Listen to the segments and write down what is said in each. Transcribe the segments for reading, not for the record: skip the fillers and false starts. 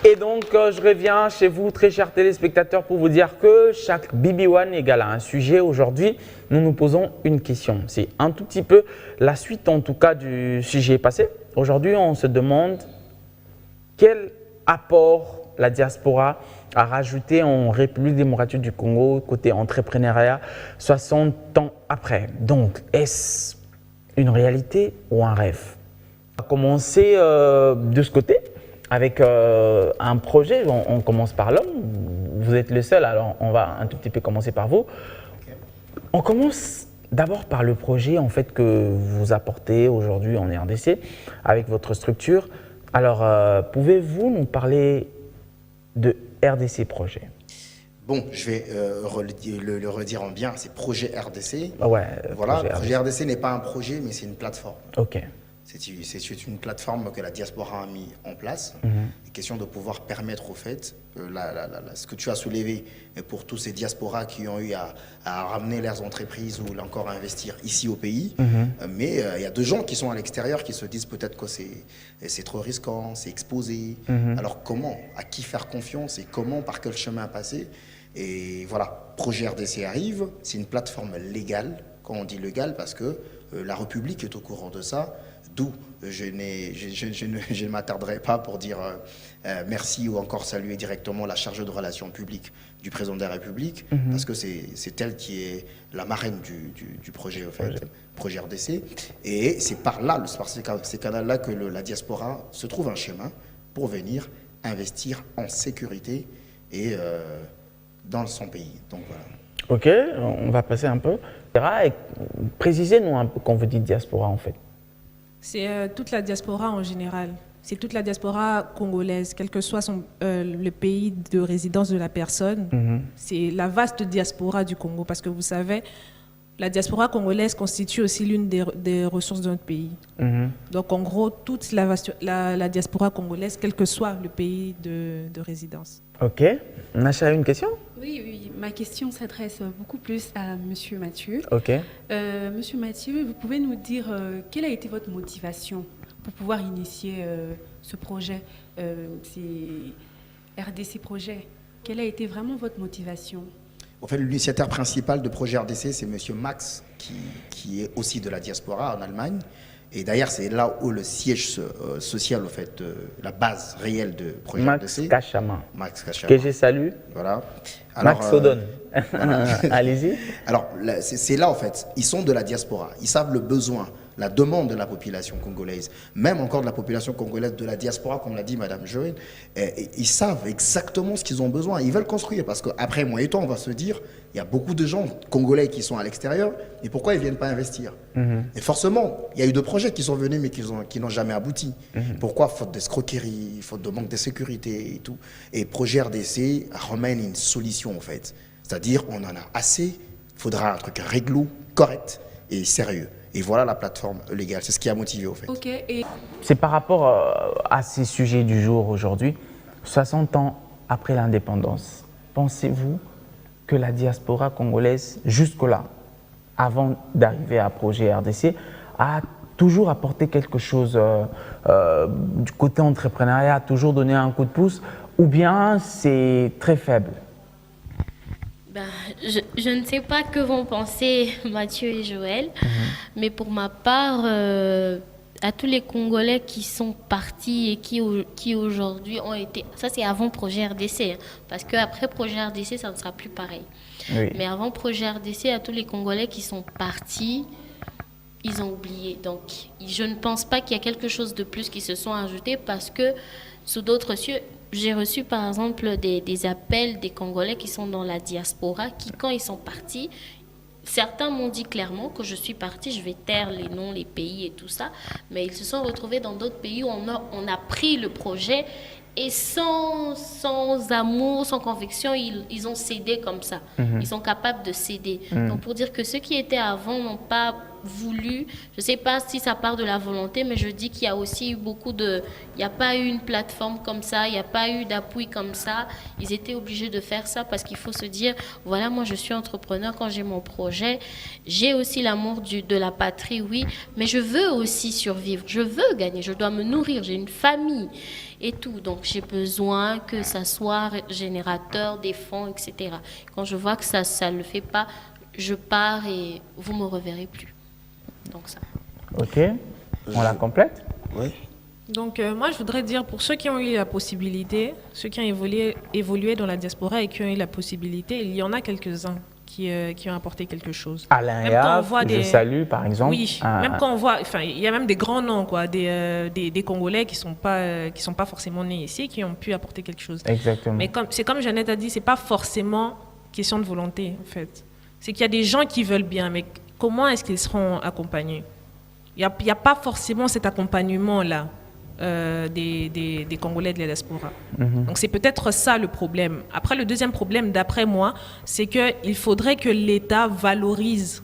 Et donc, je reviens chez vous, très chers téléspectateurs, pour vous dire que chaque BB1 égale à un sujet. Aujourd'hui, nous nous posons une question. C'est un tout petit peu la suite, en tout cas, du sujet passé. Aujourd'hui, on se demande quel apport la diaspora a rajouté en République démocratique du Congo côté entrepreneuriat 60 ans après. Donc, est-ce une réalité ou un rêve? On va commencer de ce côté avec un projet. On commence par l'homme. Vous êtes le seul, alors on va un tout petit peu commencer par vous. Okay. On commence d'abord par le projet en fait que vous apportez aujourd'hui en RDC avec votre structure. Alors, pouvez-vous nous parler de RDC Projet? Bon, je vais le redire en bien, c'est Projet RDC. Ah ouais, voilà, Projet RDC n'est pas un projet, mais c'est une plateforme. Ok. C'est une plateforme que la diaspora a mis en place. Il est question de pouvoir permettre au fait, ce que tu as soulevé pour tous ces diasporas qui ont eu à ramener leurs entreprises ou encore à investir ici au pays. Mais il y a deux gens qui sont à l'extérieur qui se disent peut-être que c'est trop risquant, c'est exposé. Alors comment, à qui faire confiance et comment, par quel chemin passer? Et voilà, Projet RDC arrive, c'est une plateforme légale. Quand on dit légale, parce que la République est au courant de ça. D'où je ne m'attarderai pas pour dire merci ou encore saluer directement la chargée de relations publiques du président de la République, parce que c'est elle qui est la marraine du projet, au fait, projet RDC. Et c'est par là, par ces canaux-là, que la diaspora se trouve un chemin pour venir investir en sécurité et dans son pays. Donc voilà. Ok, on va passer un peu. Et précisez-nous un peu quand vous dites diaspora en fait. C'est toute la diaspora en général. C'est toute la diaspora congolaise, quel que soit le pays de résidence de la personne. C'est la vaste diaspora du Congo, parce que vous savez, la diaspora congolaise constitue aussi l'une des ressources de notre pays. Donc en gros, toute la diaspora congolaise, quel que soit le pays de résidence. Ok. Nacha, une question? Oui, ma question s'adresse beaucoup plus à Monsieur Mathieu. Ok. Monsieur Mathieu, vous pouvez nous dire quelle a été votre motivation pour pouvoir initier ce projet, c'est RDC Projet. Quelle a été vraiment votre motivation? En fait, l'initiateur principal de Projet RDC, c'est Monsieur Max, qui est aussi de la diaspora en Allemagne. Et d'ailleurs, c'est là où le siège social, en fait, la base réelle de Projet RDC. Max Kachama. Que je salue. Voilà. Alors, Max Sodon. Voilà. Allez-y. Alors, c'est là, en fait, ils sont de la diaspora. Ils savent le besoin, la demande de la population congolaise, même encore de la population congolaise, de la diaspora, comme l'a dit Madame Joël. Ils savent exactement ce qu'ils ont besoin. Ils veulent construire, parce qu'après moyen temps, on va se dire, il y a beaucoup de gens congolais qui sont à l'extérieur, et pourquoi ils ne viennent pas investir? Et forcément, il y a eu des projets qui sont venus, mais qui n'ont jamais abouti. Pourquoi? Faute d'escroquerie, faute de manque de sécurité et tout. Et Projet RDC ramène une solution, en fait. C'est-à-dire, on en a assez, il faudra un truc réglo, correct et sérieux. Et voilà la plateforme légale, c'est ce qui a motivé, au fait. Ok, et... C'est par rapport à ces sujets du jour aujourd'hui, 60 ans après l'indépendance, pensez-vous que la diaspora congolaise, jusque-là, avant d'arriver à Projet RDC, a toujours apporté quelque chose du côté entrepreneuriat, a toujours donné un coup de pouce, ou bien c'est très faible? Ben, je ne sais pas que vont penser Mathieu et Joël, mais pour ma part, à tous les Congolais qui sont partis et qui aujourd'hui ont été... Ça, c'est avant Projet RDC, hein, parce qu'après Projet RDC, ça ne sera plus pareil. Oui. Mais avant Projet RDC, à tous les Congolais qui sont partis, ils ont oublié. Donc, je ne pense pas qu'il y a quelque chose de plus qui se sont ajoutés, parce que sous d'autres cieux... J'ai reçu par exemple des appels des Congolais qui sont dans la diaspora, qui quand ils sont partis, certains m'ont dit clairement que je suis partie, je vais taire les noms, les pays et tout ça, mais ils se sont retrouvés dans d'autres pays où on a pris le projet et sans amour, sans conviction, ils ont cédé comme ça. Ils sont capables de céder. Donc pour dire que ceux qui étaient avant n'ont pas voulu. Je ne sais pas si ça part de la volonté, mais je dis qu'il y a aussi eu il n'y a pas eu une plateforme comme ça, il n'y a pas eu d'appui comme ça. Ils étaient obligés de faire ça parce qu'il faut se dire, voilà, moi je suis entrepreneur quand j'ai mon projet. J'ai aussi l'amour de la patrie, oui, mais je veux aussi survivre. Je veux gagner, je dois me nourrir, j'ai une famille et tout. Donc j'ai besoin que ça soit générateur des fonds, etc. Quand je vois que ça ne le fait pas, je pars et vous me reverrez plus. Donc ça. Ok, on la complète? Oui. Donc moi, je voudrais dire, pour ceux qui ont eu la possibilité, ceux qui ont évolué dans la diaspora et qui ont eu la possibilité, il y en a quelques-uns qui ont apporté quelque chose. Alain Même quand on Yaff, voit je salue par exemple. Oui, même quand on voit, enfin, il y a même des grands noms, quoi, des Congolais qui sont pas forcément nés ici, qui ont pu apporter quelque chose. Exactement. Mais c'est comme Jeannette a dit, c'est pas forcément question de volonté, en fait. C'est qu'il y a des gens qui veulent bien, mais comment est-ce qu'ils seront accompagnés? Il n'y a pas forcément cet accompagnement-là des Congolais de la diaspora. Donc c'est peut-être ça le problème. Après, le deuxième problème, d'après moi, c'est qu'il faudrait que l'État valorise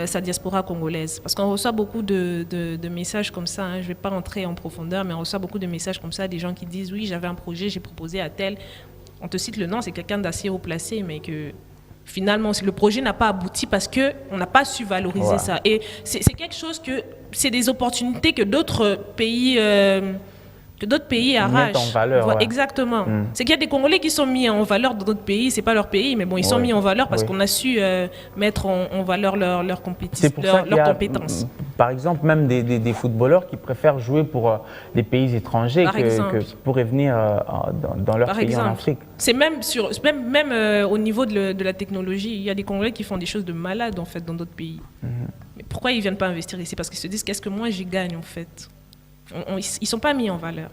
sa diaspora congolaise. Parce qu'on reçoit beaucoup de messages comme ça, hein. Je ne vais pas rentrer en profondeur, mais on reçoit beaucoup de messages comme ça, des gens qui disent « Oui, j'avais un projet, j'ai proposé à tel. » On te cite le nom, c'est quelqu'un d'assez haut placé, mais que finalement, le projet n'a pas abouti parce qu'on n'a pas su valoriser ça. Et c'est quelque chose c'est des opportunités que d'autres pays arrachent. Mettent en valeur. Exactement. C'est qu'il y a des Congolais qui sont mis en valeur dans d'autres pays, c'est pas leur pays, mais bon, ils sont mis en valeur parce qu'on a su mettre en valeur leurs compétences. Par exemple, même des footballeurs qui préfèrent jouer pour des pays étrangers que pourraient venir dans leur pays en Afrique. C'est même au niveau de la technologie, il y a des Congolais qui font des choses de malades en fait dans d'autres pays. Mais pourquoi ils viennent pas investir ici? Parce qu'ils se disent, qu'est-ce que moi j'y gagne en fait? Ils sont pas mis en valeur.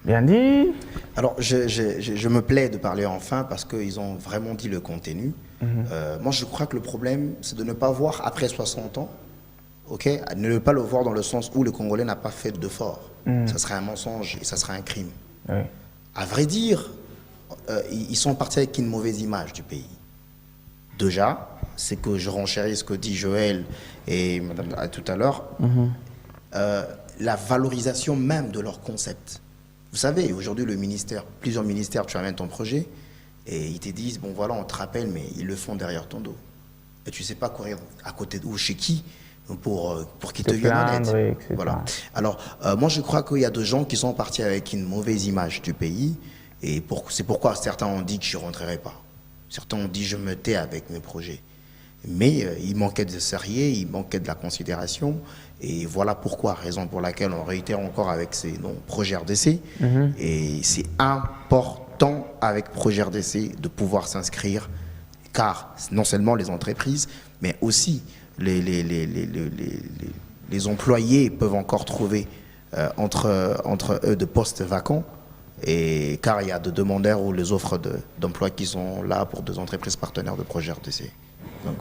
Bien dit. Alors, je me plais de parler enfin parce qu'ils ont vraiment dit le contenu. Moi, je crois que le problème, c'est de ne pas voir après 60 ans, ne pas le voir dans le sens où le Congolais n'a pas fait d'effort. Ça serait un mensonge et ça serait un crime. Oui. À vrai dire, ils sont partis avec une mauvaise image du pays. Déjà, c'est que je renchéris ce que dit Joël et Madame tout à l'heure, la valorisation même de leur concept. Vous savez, aujourd'hui, plusieurs ministères, tu amènes ton projet et ils te disent, bon voilà, on te rappelle, mais ils le font derrière ton dos. Et tu ne sais pas courir à côté ou chez qui pour qu'ils te viennent en aide. Voilà. Alors, moi, je crois qu'il y a des gens qui sont partis avec une mauvaise image du pays et c'est pourquoi certains ont dit que je ne rentrerai pas. Certains ont dit je me tais avec mes projets. Mais il manquait de sérieux, il manquait de la considération. Et voilà pourquoi, raison pour laquelle on réitère encore avec ces projets RDC. Et c'est important avec projet RDC de pouvoir s'inscrire, car non seulement les entreprises, mais aussi les employés peuvent encore trouver entre eux de postes vacants. Et car il y a de demandeurs ou les offres d'emploi qui sont là pour des entreprises partenaires de projet RDC. Donc.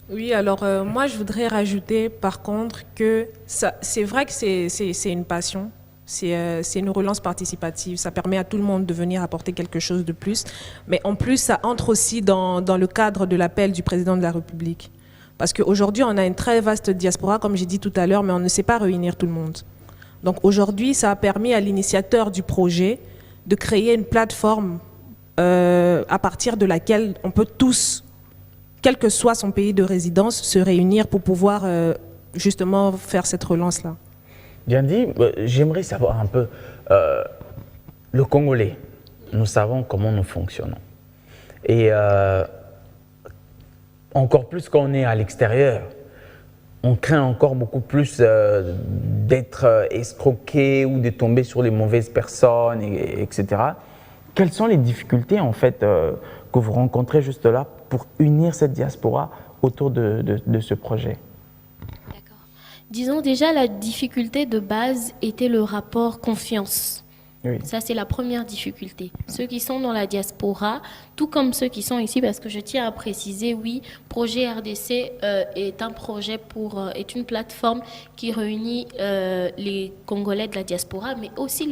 Oui, alors moi je voudrais rajouter par contre que c'est vrai que c'est une passion, c'est une relance participative, ça permet à tout le monde de venir apporter quelque chose de plus, mais en plus ça entre aussi dans le cadre de l'appel du président de la République. Parce qu'aujourd'hui on a une très vaste diaspora, comme j'ai dit tout à l'heure, mais on ne sait pas réunir tout le monde. Donc aujourd'hui ça a permis à l'initiateur du projet de créer une plateforme à partir de laquelle on peut tous, quel que soit son pays de résidence, se réunir pour pouvoir justement faire cette relance-là. Bien dit. J'aimerais savoir un peu, le Congolais, nous savons comment nous fonctionnons. Et encore plus quand on est à l'extérieur, on craint encore beaucoup plus d'être escroqué ou de tomber sur les mauvaises personnes, etc. Quelles sont les difficultés en fait que vous rencontrez juste là pour unir cette diaspora autour de ce projet? D'accord. Disons déjà la difficulté de base était le rapport confiance. Oui. Ça, c'est la première difficulté. Ceux qui sont dans la diaspora, tout comme ceux qui sont ici, parce que je tiens à préciser, oui, Projet RDC est un projet est une plateforme qui réunit les Congolais de la diaspora, mais aussi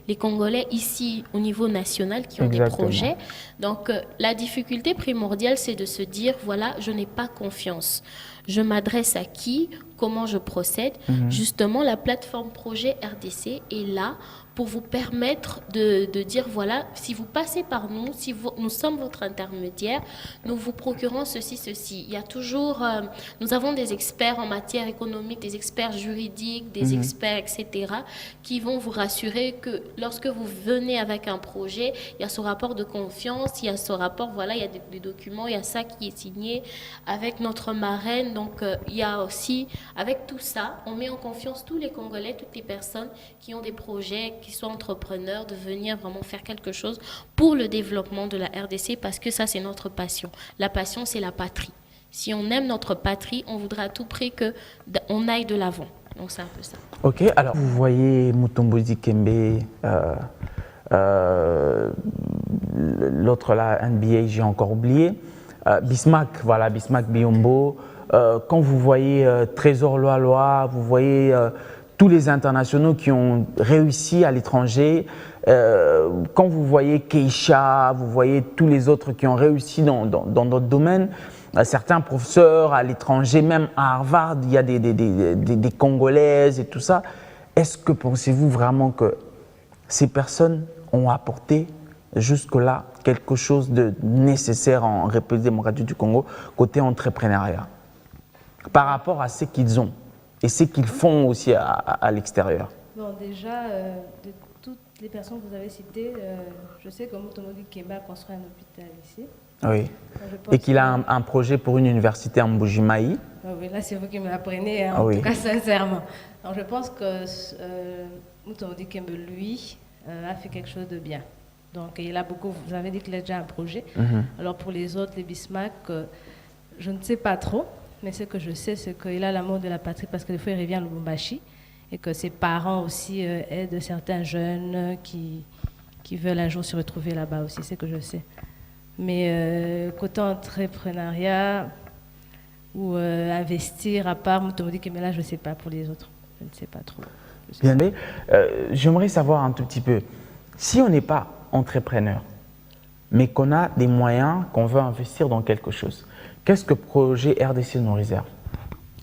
les Congolais ici au niveau national qui ont des projets. Donc, la difficulté primordiale, c'est de se dire, voilà, je n'ai pas confiance. je m'adresse à qui, comment je procède. Justement, la plateforme projet RDC est là pour vous permettre de dire, voilà, si vous passez par nous, nous sommes votre intermédiaire, nous vous procurons ceci, ceci. Il y a toujours, nous avons des experts en matière économique, des experts juridiques, des experts, etc., qui vont vous rassurer que lorsque vous venez avec un projet, il y a ce rapport de confiance, il y a ce rapport, voilà, il y a des documents, il y a ça qui est signé avec notre marraine. Donc, il y a aussi, avec tout ça, on met en confiance tous les Congolais, toutes les personnes qui ont des projets, qui soient entrepreneurs, de venir vraiment faire quelque chose pour le développement de la RDC, parce que ça, c'est notre passion. La passion, c'est la patrie. Si on aime notre patrie, on voudra à tout prix qu'on aille de l'avant. Donc, c'est un peu ça. Ok, alors vous voyez Mutombo Dikembe, l'autre là, NBA, j'ai encore oublié, Bismack, voilà, Bismack Biombo. Quand vous voyez Trésor Loa, vous voyez tous les internationaux qui ont réussi à l'étranger, quand vous voyez Keisha, vous voyez tous les autres qui ont réussi dans notre domaine, certains professeurs à l'étranger, même à Harvard, il y a des Congolaises et tout ça. Est-ce que pensez-vous vraiment que ces personnes ont apporté jusque-là quelque chose de nécessaire en République démocratique du Congo côté entrepreneuriat par rapport à ce qu'ils ont et ce qu'ils font aussi à l'extérieur? Bon, déjà, de toutes les personnes que vous avez citées, je sais que Mutombo Dikembe a construit un hôpital ici. Oui. Et qu'il a un projet pour une université en Mbuji-Mayi. Oui, là, c'est vous qui me l'apprenez, hein, Ah en oui. tout cas, sincèrement. Donc, je pense que Mutombo Dikembe, lui, a fait quelque chose de bien. Donc, il a beaucoup, vous avez dit qu'il a déjà un projet. Alors, pour les autres, les Bismack, je ne sais pas trop. Mais ce que je sais, c'est qu'il a l'amour de la patrie parce que des fois, il revient à Lubumbashi et que ses parents aussi aident certains jeunes qui veulent un jour se retrouver là-bas aussi, c'est ce que je sais. Mais côté entrepreneuriat ou investir, à part Mutombo Dikembe, là, je ne sais pas pour les autres. Je ne sais pas trop. Bien, mais j'aimerais savoir un tout petit peu, si on n'est pas entrepreneur, mais qu'on a des moyens, qu'on veut investir dans quelque chose, qu'est-ce que projet RDC nous réserve?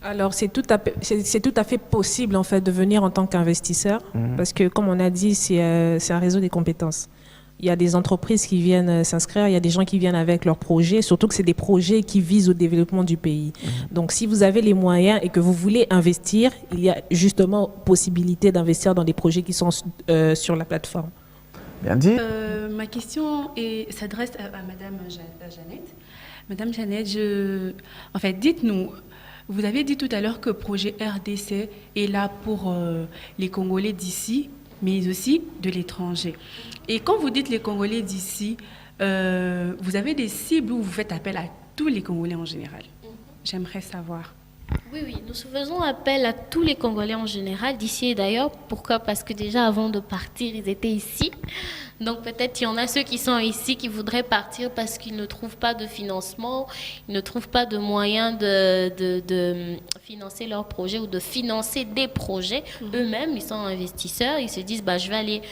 Alors, c'est tout à fait possible, en fait, de venir en tant qu'investisseur, parce que, comme on a dit, c'est un réseau des compétences. Il y a des entreprises qui viennent s'inscrire, il y a des gens qui viennent avec leurs projets, surtout que c'est des projets qui visent au développement du pays. Donc, si vous avez les moyens et que vous voulez investir, il y a justement possibilité d'investir dans des projets qui sont sur la plateforme. Bien dit. Ma question s'adresse à Madame Jeannette. Madame Jeannette, en fait, dites-nous, vous avez dit tout à l'heure que projet RDC est là pour les Congolais d'ici, mais aussi de l'étranger. Et quand vous dites les Congolais d'ici, vous avez des cibles où vous faites appel à tous les Congolais en général. J'aimerais savoir. Oui, nous faisons appel à tous les Congolais en général, d'ici et d'ailleurs. Pourquoi? Parce que déjà, avant de partir, ils étaient ici. Donc peut-être il y en a ceux qui sont ici qui voudraient partir parce qu'ils ne trouvent pas de financement, ils ne trouvent pas de moyens de financer leurs projets ou de financer des projets. Eux-mêmes, ils sont investisseurs, ils se disent je vais aller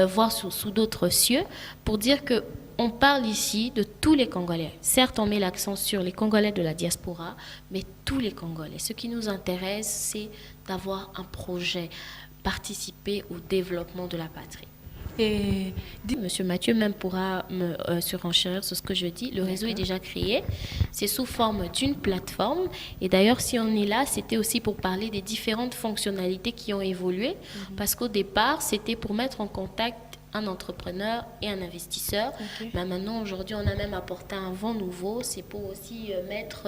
voir sous d'autres cieux, pour dire que on parle ici de tous les Congolais. Certes, on met l'accent sur les Congolais de la diaspora, mais tous les Congolais. Ce qui nous intéresse, c'est d'avoir un projet, participer au développement de la patrie. Et Monsieur Mathieu même pourra me surenchérir sur ce que je dis. Le réseau est déjà créé. C'est sous forme d'une plateforme. Et d'ailleurs, si on est là, c'était aussi pour parler des différentes fonctionnalités qui ont évolué. Parce qu'au départ, c'était pour mettre en contact un entrepreneur et un investisseur. Mais maintenant, aujourd'hui, on a même apporté un vent nouveau. C'est pour aussi mettre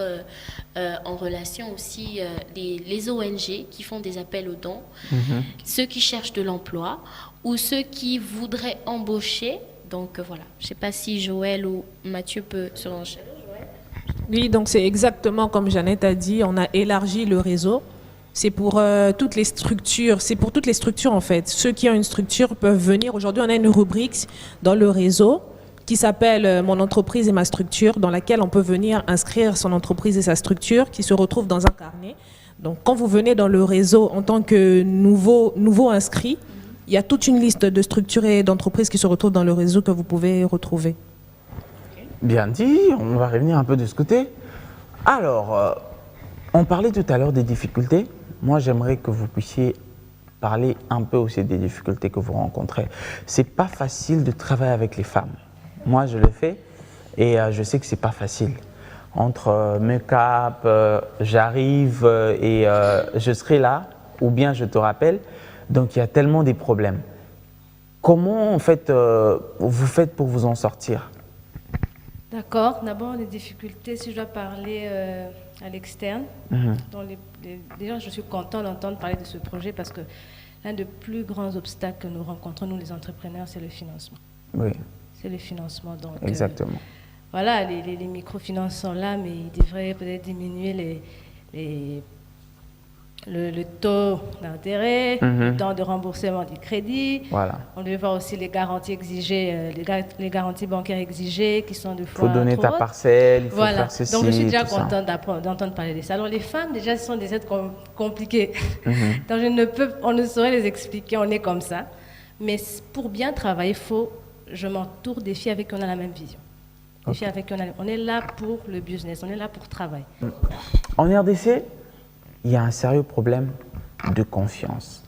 en relation aussi les ONG qui font des appels aux dons, ceux qui cherchent de l'emploi ou ceux qui voudraient embaucher. Donc voilà, je ne sais pas si Joël ou Mathieu peut se lancer. Oui, donc c'est exactement comme Jeannette a dit, on a élargi le réseau. C'est pour toutes les structures, en fait. Ceux qui ont une structure peuvent venir. Aujourd'hui, on a une rubrique dans le réseau qui s'appelle Mon entreprise et ma structure, dans laquelle on peut venir inscrire son entreprise et sa structure qui se retrouvent dans un carnet. Donc, quand vous venez dans le réseau en tant que nouveau inscrit, il y a toute une liste de structures et d'entreprises qui se retrouvent dans le réseau que vous pouvez retrouver. Bien dit, on va revenir un peu de ce côté. Alors, On parlait tout à l'heure des difficultés. Moi, j'aimerais que vous puissiez parler un peu aussi des difficultés que vous rencontrez. C'est pas facile de travailler avec les femmes. Moi, je le fais et je sais que c'est pas facile. Entre make-up, j'arrive et je serai là, ou bien je te rappelle. Donc, il y a tellement des problèmes. Comment en fait vous faites pour vous en sortir? D'accord. D'abord, les difficultés, si je dois parler à l'externe. Déjà, je suis contente d'entendre parler de ce projet parce que l'un des plus grands obstacles que nous rencontrons, nous les entrepreneurs, c'est le financement. Oui. C'est le financement. Donc, Exactement. Voilà, les microfinances sont là, mais ils devraient peut-être diminuer le taux d'intérêt, le temps de remboursement du crédit. Voilà. On devait voir aussi les garanties exigées, les garanties bancaires exigées qui sont de fois Il faut donner ta trop hautes. parcelle, il faut Voilà. faire ceci. Donc je suis déjà tout ça. contente d'entendre parler de ça. Alors les femmes déjà ce sont des êtres compliqués. Donc on ne saurait les expliquer, on est comme ça. Mais pour bien travailler, je m'entoure des filles avec qui on a la même vision. Des filles avec qui on est là pour le business, on est là pour travailler. En RDC, il y a un sérieux problème de confiance.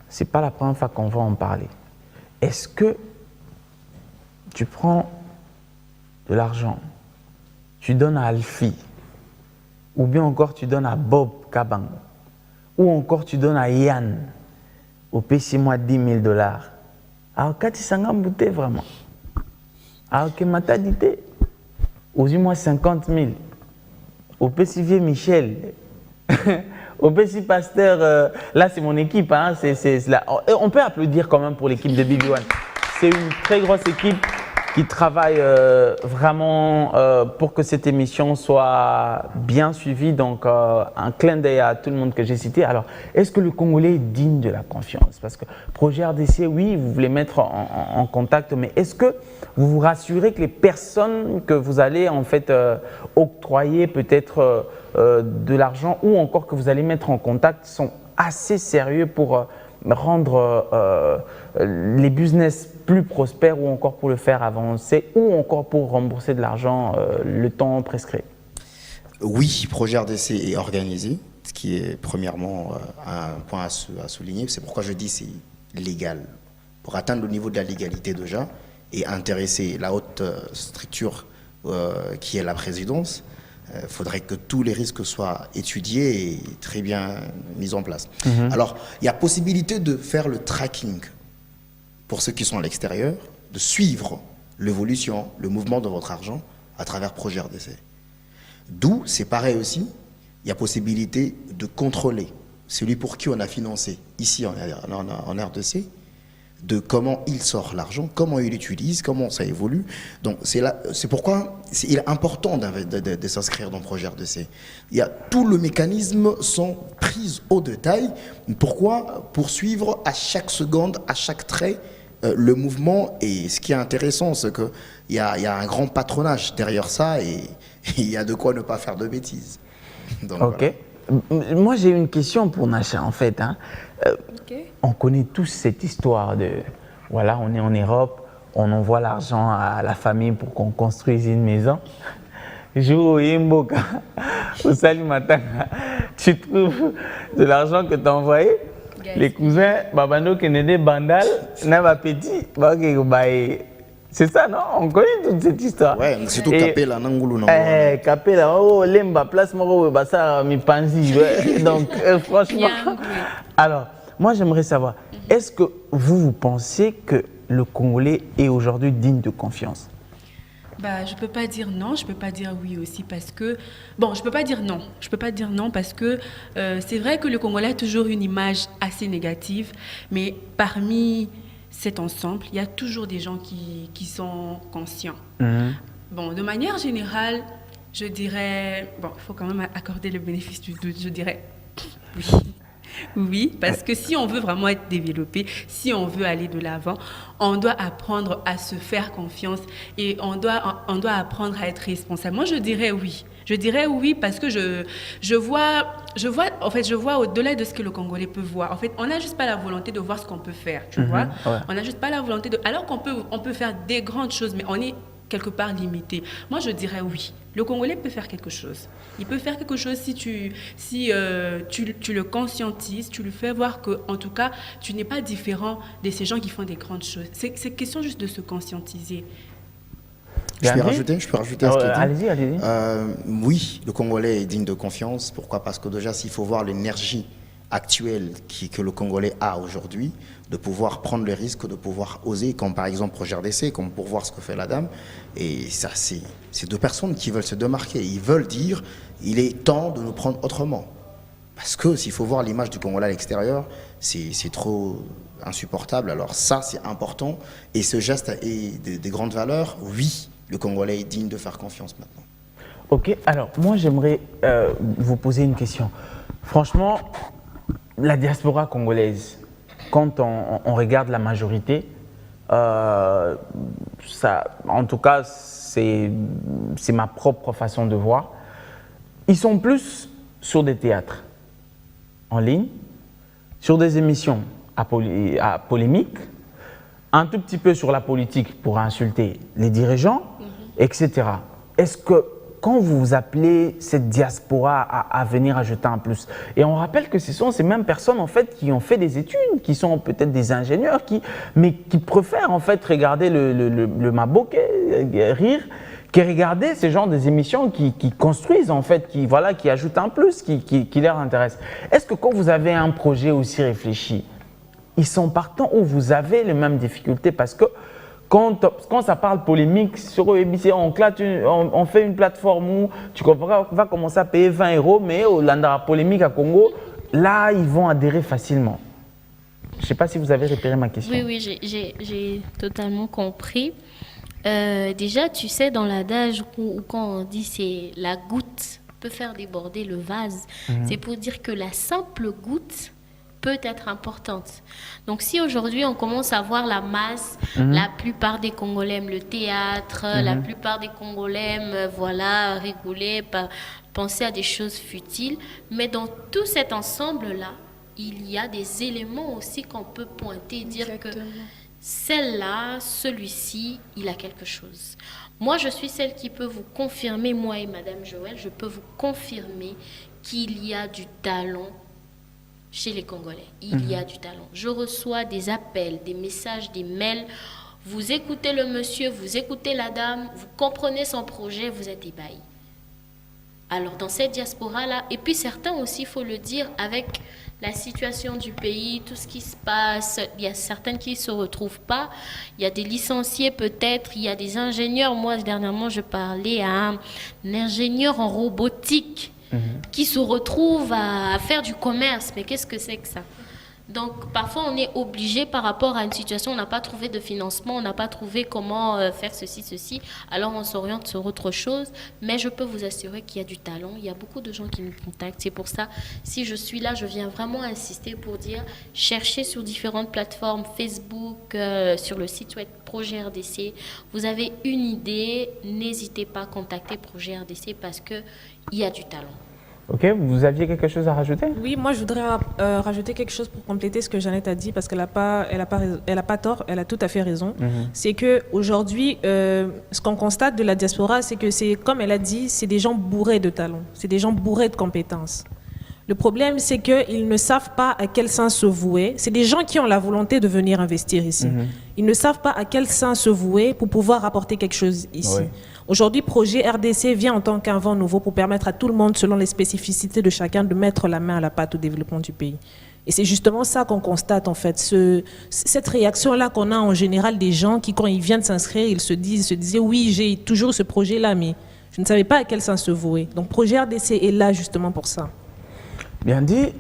Ce n'est pas la première fois qu'on va en parler. Est-ce que tu prends de l'argent, tu donnes à Alfie, ou bien encore tu donnes à Bob Kabang, ou encore tu donnes à Yann, au PC moi 10 000 $. Alors, quand tu s'en bouté vraiment, alors que m'a dit, aux moi 50 000, au PC vieux Michel, au petit pasteur, là c'est mon équipe, hein, on peut applaudir quand même pour l'équipe de BB1. C'est une très grosse équipe qui travaille vraiment pour que cette émission soit bien suivie. Donc un clin d'œil à tout le monde que j'ai cité. Alors, est-ce que le Congolais est digne de la confiance? Parce que projet RDC, oui, vous voulez mettre en contact, mais est-ce que vous vous rassurez que les personnes que vous allez en fait octroyer peut-être de l'argent ou encore que vous allez mettre en contact sont assez sérieux pour rendre les business plus prospères ou encore pour le faire avancer ou encore pour rembourser de l'argent le temps prescrit? Oui, projet RDC est organisé, ce qui est premièrement un point à souligner. C'est pourquoi je dis c'est légal. Pour atteindre le niveau de la légalité déjà et intéresser la haute structure qui est la présidence, il faudrait que tous les risques soient étudiés et très bien mis en place. Alors, il y a possibilité de faire le tracking pour ceux qui sont à l'extérieur, de suivre l'évolution, le mouvement de votre argent à travers Projet RDC. D'où, c'est pareil aussi, il y a possibilité de contrôler celui pour qui on a financé ici en RDC, de comment il sort l'argent, comment il l'utilise, comment ça évolue. Donc c'est pourquoi il est important de s'inscrire dans le projet RDC. Tout le mécanisme sont pris au détail. Pourquoi? Pour suivre à chaque seconde, à chaque trait, le mouvement. Et ce qui est intéressant, c'est qu'il y a un grand patronage derrière ça et il y a de quoi ne pas faire de bêtises. Donc, ok. Voilà. Moi, j'ai une question pour Nacha, en fait. Hein. On connaît tous cette histoire de, voilà, on est en Europe, on envoie l'argent à la famille pour qu'on construise une maison. Jour Yimboka, au Salimatanga, tu trouves de l'argent que tu as envoyé. Les cousins, Babano Kennedy, Bandal, Nava Petit, c'est ça, non? On connaît toute cette histoire. Ouais, surtout Kapela, Nangoulou. Kapela, oh, Lemba, place Moro, Bassa, mi Panzi. Donc, franchement. Alors, moi, j'aimerais savoir, est-ce que vous pensez que le Congolais est aujourd'hui digne de confiance? Bah, je peux pas dire non, je peux pas dire oui aussi parce que je peux pas dire non. Je peux pas dire non parce que c'est vrai que le Congolais a toujours une image assez négative, mais parmi cet ensemble, il y a toujours des gens qui sont conscients. Bon, de manière générale, je dirais il faut quand même accorder le bénéfice du doute. Je dirais oui. Oui, parce que si on veut vraiment être développé, si on veut aller de l'avant, on doit apprendre à se faire confiance et on doit apprendre à être responsable. Moi, je dirais oui. Je dirais oui parce que je vois au-delà de ce que le Congolais peut voir. En fait, on n'a juste pas la volonté de voir ce qu'on peut faire, tu vois. Ouais. On n'a juste pas la volonté de... Alors qu'on peut faire des grandes choses, mais on est quelque part limité. Moi, je dirais oui. Le Congolais peut faire quelque chose. Il peut faire quelque chose si tu le conscientises, tu lui fais voir que, en tout cas, tu n'es pas différent de ces gens qui font des grandes choses. C'est question juste de se conscientiser. Je peux rajouter à ce qu'il dit. Allez-y. Oui, le Congolais est digne de confiance. Pourquoi? Parce que déjà, s'il faut voir l'énergie actuelle que le Congolais a aujourd'hui, de pouvoir prendre le risque, de pouvoir oser, comme par exemple Projet RDC, comme pour voir ce que fait la dame. Et ça, c'est deux personnes qui veulent se démarquer. Ils veulent dire, il est temps de nous prendre autrement. Parce que s'il faut voir l'image du Congolais à l'extérieur, c'est trop insupportable. Alors ça, c'est important. Et ce geste est des grandes valeurs. Oui, le Congolais est digne de faire confiance maintenant. Ok, alors moi j'aimerais vous poser une question. Franchement, la diaspora congolaise, quand on regarde la majorité, ça, en tout cas, c'est ma propre façon de voir. Ils sont plus sur des théâtres en ligne, sur des émissions à polémique, un tout petit peu sur la politique pour insulter les dirigeants, etc. Est-ce que quand vous vous appelez cette diaspora à venir ajouter un plus, et on rappelle que ce sont ces mêmes personnes en fait qui ont fait des études, qui sont peut-être des ingénieurs, mais qui préfèrent en fait regarder le Maboke, rire, qui regarder ces genres des émissions qui construisent en fait, qui ajoutent un plus, qui leur intéresse. Est-ce que quand vous avez un projet aussi réfléchi, ils sont partants ou vous avez les mêmes difficultés? Parce que quand ça parle polémique sur EBC, on fait une plateforme où tu vas commencer à payer 20 €, mais au Landara polémique à Congo, là, ils vont adhérer facilement. Je ne sais pas si vous avez repéré ma question. Oui, j'ai totalement compris. Déjà, tu sais, dans l'adage où quand on dit c'est la goutte peut faire déborder le vase, c'est pour dire que la simple goutte peut être importante. Donc si aujourd'hui on commence à voir la masse, la plupart des Congolais aiment le théâtre, la plupart des Congolais aiment rigoler, penser à des choses futiles, mais dans tout cet ensemble-là, il y a des éléments aussi qu'on peut pointer et dire que celle-là, celui-ci, il a quelque chose. Moi, je suis celle qui peut vous confirmer, moi et Madame Joël, je peux vous confirmer qu'il y a du talent chez les Congolais. Il y a du talent. Je reçois des appels, des messages, des mails. Vous écoutez le monsieur, vous écoutez la dame, vous comprenez son projet, vous êtes ébahis. Alors, dans cette diaspora-là, et puis certains aussi, il faut le dire, avec la situation du pays, tout ce qui se passe, il y a certaines qui ne se retrouvent pas. Il y a des licenciés peut-être, il y a des ingénieurs. Moi, dernièrement, je parlais à un ingénieur en robotique qui se retrouve à faire du commerce. Mais qu'est-ce que c'est que ça? Donc, parfois, on est obligé par rapport à une situation, on n'a pas trouvé de financement, on n'a pas trouvé comment faire ceci. Alors, on s'oriente sur autre chose. Mais je peux vous assurer qu'il y a du talent. Il y a beaucoup de gens qui nous contactent. C'est pour ça, si je suis là, je viens vraiment insister pour dire, cherchez sur différentes plateformes, Facebook, sur le site web Projet RDC. Vous avez une idée, n'hésitez pas à contacter Projet RDC parce qu'il y a du talent. Ok, vous aviez quelque chose à rajouter? Oui, moi je voudrais rajouter quelque chose pour compléter ce que Jeannette a dit parce qu'elle n'a pas tort, elle a tout à fait raison. C'est que aujourd'hui, ce qu'on constate de la diaspora, c'est que c'est comme elle a dit, c'est des gens bourrés de talent, c'est des gens bourrés de compétences. Le problème, c'est qu'ils ne savent pas à quel sens se vouer. C'est des gens qui ont la volonté de venir investir ici. Ils ne savent pas à quel sens se vouer pour pouvoir apporter quelque chose ici. Oui. Aujourd'hui, Projet RDC vient en tant qu'un vent nouveau pour permettre à tout le monde, selon les spécificités de chacun, de mettre la main à la pâte au développement du pays. Et c'est justement ça qu'on constate, en fait. Cette réaction-là qu'on a en général des gens qui, quand ils viennent s'inscrire, ils se disaient « Oui, j'ai toujours ce projet-là, mais je ne savais pas à quel sens se vouer. » Donc, Projet RDC est là justement pour ça. Bien dit.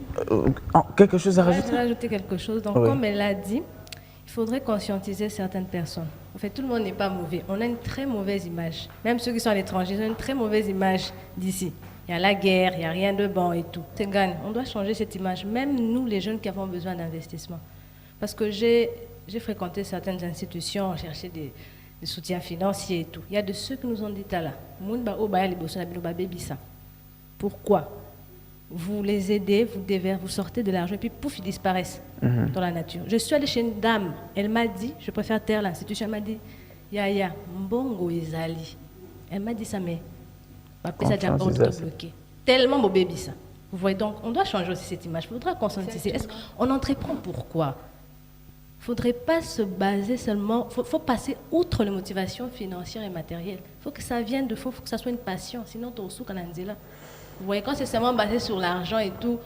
Quelque chose à rajouter? Je vais rajouter quelque chose. Donc, comme elle l'a dit, il faudrait conscientiser certaines personnes. En fait, tout le monde n'est pas mauvais. On a une très mauvaise image. Même ceux qui sont à l'étranger, ils ont une très mauvaise image d'ici. Il y a la guerre, il n'y a rien de bon et tout. C'est gagne. On doit changer cette image, même nous, les jeunes qui avons besoin d'investissement. Parce que j'ai fréquenté certaines institutions, cherché des soutiens financiers et tout. Il y a de ceux qui nous ont dit là. Pourquoi? Vous les aidez, vous sortez de l'argent et puis pouf, ils disparaissent dans la nature. Je suis allée chez une dame, elle m'a dit, je préfère taire l'institution, elle m'a dit, Yaya, Mbongo Ezali. Elle m'a dit ça, mais ma père ça déjà bloqué. Tellement mon bébé ça. Vous voyez, donc on doit changer aussi cette image. Il faudra conscientiser. On entreprend pourquoi? Il ne faudrait pas se baser seulement. Il faut passer outre les motivations financières et matérielles. Il faut que ça vienne de fond, il faut que ça soit une passion. Sinon, tu es au sous Kananzela. Vous voyez, quand c'est seulement basé sur l'argent et tout,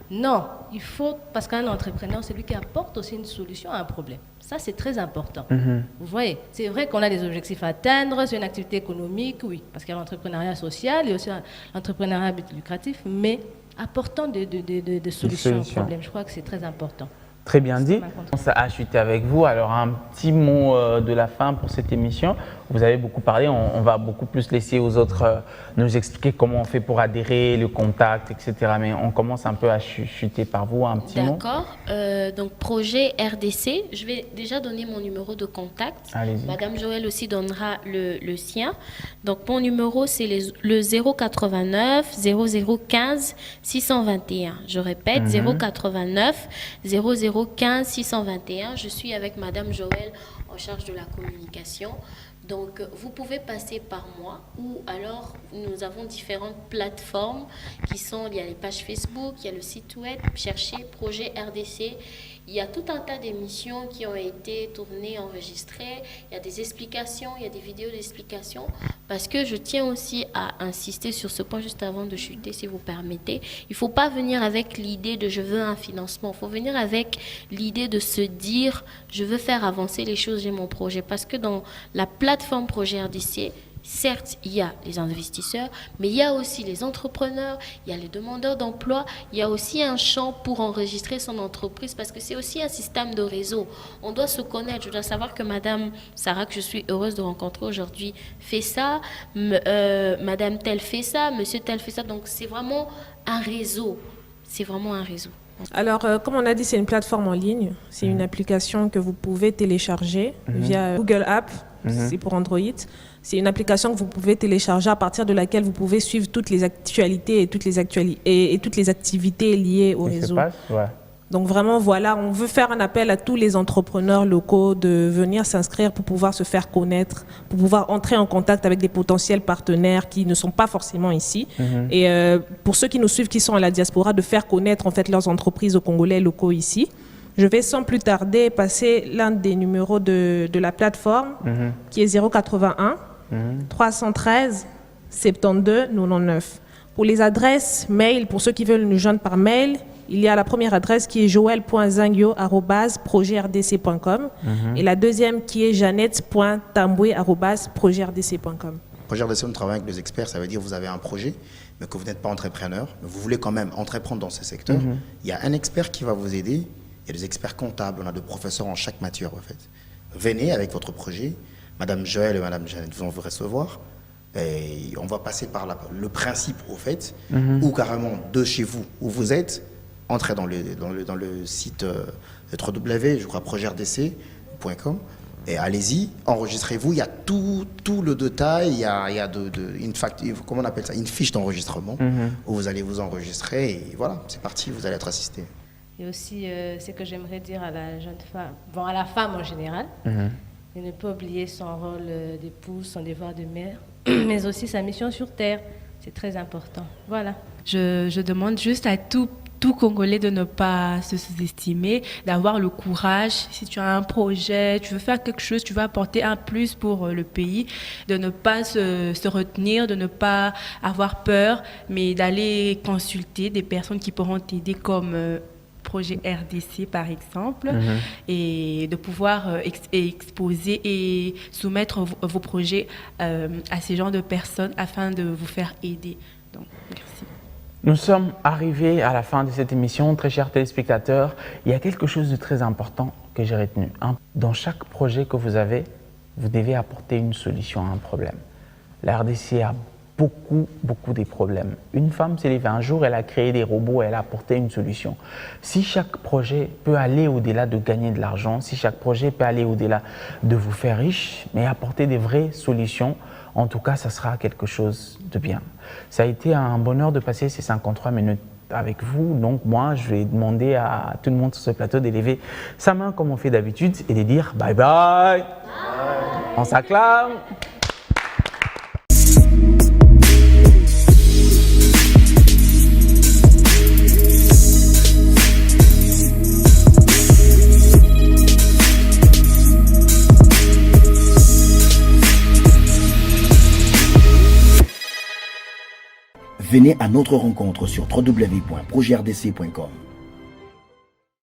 non, il faut, parce qu'un entrepreneur, c'est lui qui apporte aussi une solution à un problème. Ça, c'est très important. Vous voyez, c'est vrai qu'on a des objectifs à atteindre, c'est une activité économique, oui, parce qu'il y a l'entrepreneuriat social et aussi l'entrepreneuriat à but lucratif, mais apportant des solutions aux problèmes. Je crois que c'est très important. Très bien dit. Ça a chuté avec vous. Alors, un petit mot de la fin pour cette émission. Vous avez beaucoup parlé. On va beaucoup plus laisser aux autres nous expliquer comment on fait pour adhérer, le contact, etc. Mais on commence un peu à chuter par vous. Un petit mot. D'accord. Donc, projet RDC. Je vais déjà donner mon numéro de contact. Allez-y. Madame Joël aussi donnera le sien. Donc, mon numéro, c'est le 089 0015 621. Je répète, 089 0015 621. Je suis avec Madame Joël en charge de la communication. Donc, vous pouvez passer par moi ou alors nous avons différentes plateformes qui sont, il y a les pages Facebook, il y a le site web, cherchez Projet RDC. Il y a tout un tas d'émissions qui ont été tournées, enregistrées. Il y a des explications, il y a des vidéos d'explications. Parce que je tiens aussi à insister sur ce point juste avant de chuter, si vous permettez. Il ne faut pas venir avec l'idée de je veux un financement. Il faut venir avec l'idée de se dire je veux faire avancer les choses, j'ai mon projet. Parce que dans la plateforme Projet RDC, certes, il y a les investisseurs, mais il y a aussi les entrepreneurs, il y a les demandeurs d'emploi, il y a aussi un champ pour enregistrer son entreprise parce que c'est aussi un système de réseau. On doit se connaître. Je dois savoir que Madame Sarah, que je suis heureuse de rencontrer aujourd'hui, fait ça, Madame telle fait ça, Monsieur tel fait ça. Donc, c'est vraiment un réseau. C'est vraiment un réseau. Alors, comme on a dit, c'est une plateforme en ligne. C'est une application que vous pouvez télécharger via Google App. C'est pour Android. C'est une application que vous pouvez télécharger à partir de laquelle vous pouvez suivre toutes les actualités et toutes les activités liées au réseau. Donc vraiment, voilà, on veut faire un appel à tous les entrepreneurs locaux de venir s'inscrire pour pouvoir se faire connaître, pour pouvoir entrer en contact avec des potentiels partenaires qui ne sont pas forcément ici. Et pour ceux qui nous suivent, qui sont à la diaspora, de faire connaître en fait leurs entreprises aux Congolais locaux ici. Je vais sans plus tarder passer l'un des numéros de la plateforme qui est 081 313 72 99. Pour les adresses mail, pour ceux qui veulent nous joindre par mail, il y a la première adresse qui est joel.zangyo@projetrdc.com et la deuxième qui est janette.tamboué@projetrdc.com. Projet RDC, on travaille avec les experts, ça veut dire que vous avez un projet, mais que vous n'êtes pas entrepreneur, mais vous voulez quand même entreprendre dans ce secteur. Il y a un expert qui va vous aider, il y a des experts comptables, on a des professeurs en chaque matière en fait. Venez avec votre projet, Madame Joël et Madame Jeannette vont vous recevoir. Et on va passer par le principe au fait, ou carrément de chez vous où vous êtes, entrez dans le site www.projetrdc.com et allez-y, enregistrez-vous. Il y a tout le détail, il y a comment on appelle ça, une fiche d'enregistrement où vous allez vous enregistrer et voilà, c'est parti, vous allez être assisté. Et aussi, ce que j'aimerais dire à la jeune femme, bon, à la femme en général, de ne pas oublier son rôle d'épouse, son devoir de mère, mais aussi sa mission sur Terre. C'est très important. Voilà. Je demande juste à tout Congolais de ne pas se sous-estimer, d'avoir le courage. Si tu as un projet, tu veux faire quelque chose, tu veux apporter un plus pour le pays, de ne pas se retenir, de ne pas avoir peur, mais d'aller consulter des personnes qui pourront t'aider comme Projet RDC par exemple, et de pouvoir exposer et soumettre vos projets à ces genres de personnes afin de vous faire aider. Donc, merci. Nous sommes arrivés à la fin de cette émission, très chers téléspectateurs. Il y a quelque chose de très important que j'ai retenu. Dans chaque projet que vous avez, vous devez apporter une solution à un problème. La RDC a beaucoup des problèmes. Une femme s'est levée un jour, elle a créé des robots, elle a apporté une solution. Si chaque projet peut aller au-delà de gagner de l'argent, si chaque projet peut aller au-delà de vous faire riche, mais apporter des vraies solutions, en tout cas, ça sera quelque chose de bien. Ça a été un bonheur de passer ces 53 minutes avec vous. Donc moi, je vais demander à tout le monde sur ce plateau d'élever sa main comme on fait d'habitude et de dire bye bye. Bye. On s'acclame. Venez à notre rencontre sur www.projetrdc.com.